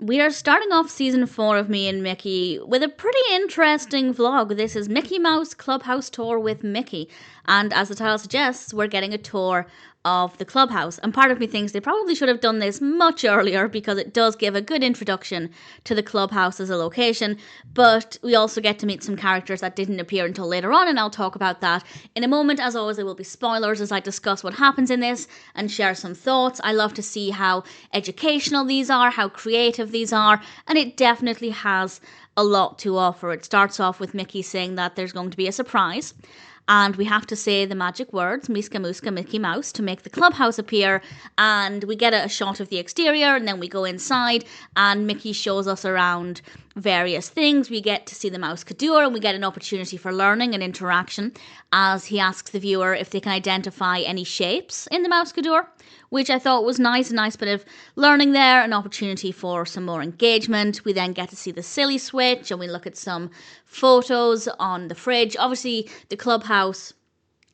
We are starting off season 4 of Me and Mickey with a pretty interesting vlog. This is Mickey Mouse Clubhouse Tour with Mickey. And as the title suggests, we're getting a tour of the clubhouse. And part of me thinks they probably should have done this much earlier because it does give a good introduction to the clubhouse as a location. But we also get to meet some characters that didn't appear until later on, and I'll talk about that in a moment. As always, there will be spoilers as I discuss what happens in this and share some thoughts. I love to see how educational these are, how creative these are, and it definitely has a lot to offer. It starts off with Mickey saying that there's going to be a surprise, and we have to say the magic words, Miska Muska Mickey Mouse, to make the clubhouse appear. And we get a shot of the exterior, and then we go inside, and Mickey shows us around various things. We get to see the Mouse Cadour, and we get an opportunity for learning and interaction as he asks the viewer if they can identify any shapes in the Mouse Cadour, which I thought was nice, a nice bit of learning there, an opportunity for some more engagement. We then get to see the silly switch, and we look at some photos on the fridge. Obviously, the clubhouse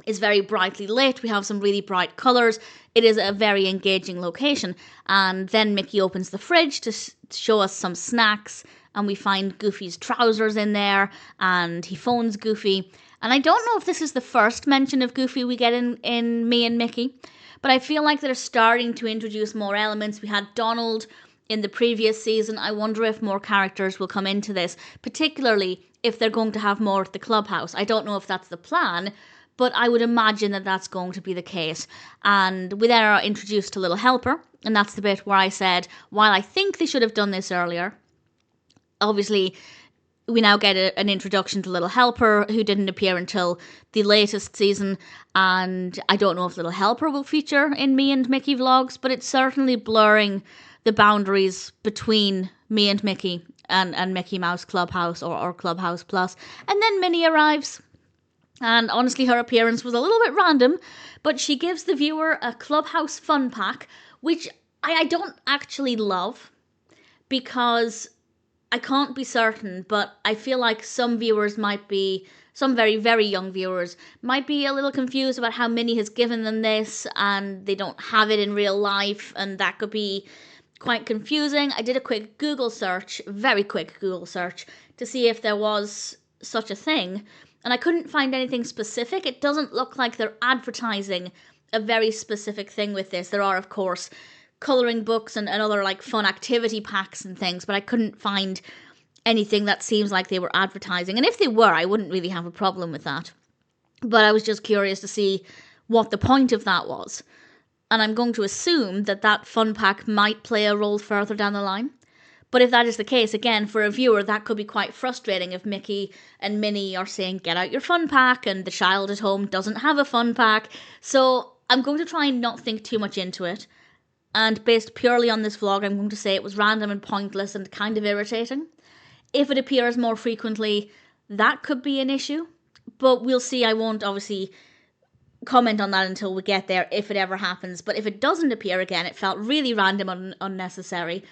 is very brightly lit. We have some really bright colours. It is a very engaging location. And then Mickey opens the fridge to show us some snacks, and we find Goofy's trousers in there, and he phones Goofy. And I don't know if this is the first mention of Goofy we get in Me and Mickey, but I feel like they're starting to introduce more elements. We had Donald in the previous season. I wonder if more characters will come into this, particularly if they're going to have more at the clubhouse. I don't know if that's the plan, but I would imagine that that's going to be the case. And we then are introduced to Little Helper, and that's the bit where I said, while I think they should have done this earlier, obviously we now get an introduction to Little Helper, who didn't appear until the latest season, and I don't know if Little Helper will feature in Me and Mickey vlogs, but it's certainly blurring the boundaries between Me and Mickey and Mickey Mouse Clubhouse or Clubhouse Plus. And then Minnie arrives, and honestly her appearance was a little bit random, but she gives the viewer a Clubhouse fun pack, which I don't actually love, because I can't be certain, but I feel like some viewers might be, some very, very young viewers, might be a little confused about how Minnie has given them this and they don't have it in real life, and that could be quite confusing. I did a quick Google search, very quick Google search, to see if there was such a thing, and I couldn't find anything specific. It doesn't look like they're advertising a very specific thing with this. There are, of course, colouring books and other like fun activity packs and things, but I couldn't find anything that seems like they were advertising. And if they were, I wouldn't really have a problem with that. But I was just curious to see what the point of that was. And I'm going to assume that that fun pack might play a role further down the line. But if that is the case, again, for a viewer, that could be quite frustrating if Mickey and Minnie are saying, get out your fun pack, and the child at home doesn't have a fun pack. So I'm going to try and not think too much into it. And based purely on this vlog, I'm going to say it was random and pointless and kind of irritating. If it appears more frequently, that could be an issue. But we'll see. I won't obviously comment on that until we get there, if it ever happens. But if it doesn't appear again, it felt really random and unnecessary.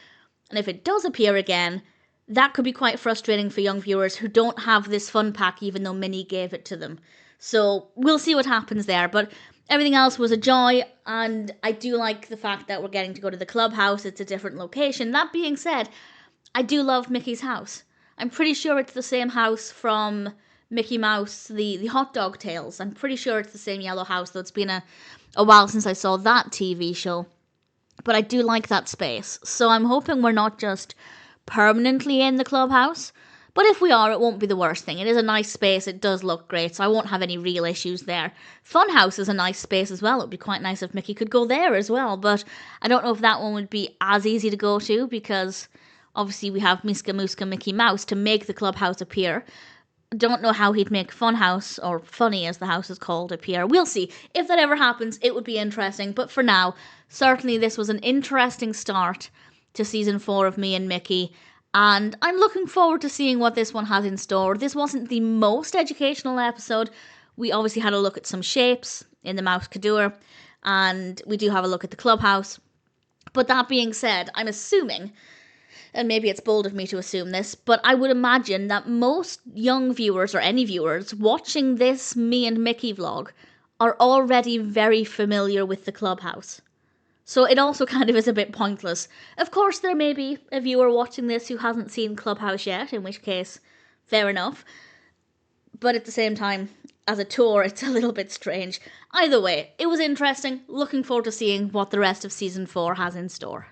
And if it does appear again, that could be quite frustrating for young viewers who don't have this fun pack, even though Minnie gave it to them. So we'll see what happens there. But everything else was a joy, and I do like the fact that we're getting to go to the clubhouse. It's a different location. That being said, I do love Mickey's house. I'm pretty sure it's the same house from Mickey Mouse, the Hot Dog Tales. I'm pretty sure it's the same yellow house, though it's been a while since I saw that TV show. But I do like that space, so I'm hoping we're not just permanently in the clubhouse. But if we are, it won't be the worst thing. It is a nice space. It does look great, so I won't have any real issues there. Funhouse is a nice space as well. It would be quite nice if Mickey could go there as well, but I don't know if that one would be as easy to go to, because obviously we have Miska Muska Mickey Mouse to make the clubhouse appear. Don't know how he'd make Funhouse, or Funny as the house is called, appear. We'll see. If that ever happens, it would be interesting. But for now, certainly this was an interesting start to season 4 of Me and Mickey. And I'm looking forward to seeing what this one has in store. This wasn't the most educational episode. We obviously had a look at some shapes in the Mouse Cadour, and we do have a look at the clubhouse. But that being said, I'm assuming, and maybe it's bold of me to assume this, but I would imagine that most young viewers, or any viewers, watching this Me and Mickey vlog are already very familiar with the clubhouse. So it also kind of is a bit pointless. Of course, there may be a viewer watching this who hasn't seen Clubhouse yet, in which case, fair enough. But at the same time, as a tour, it's a little bit strange. Either way, it was interesting. Looking forward to seeing what the rest of season 4 has in store.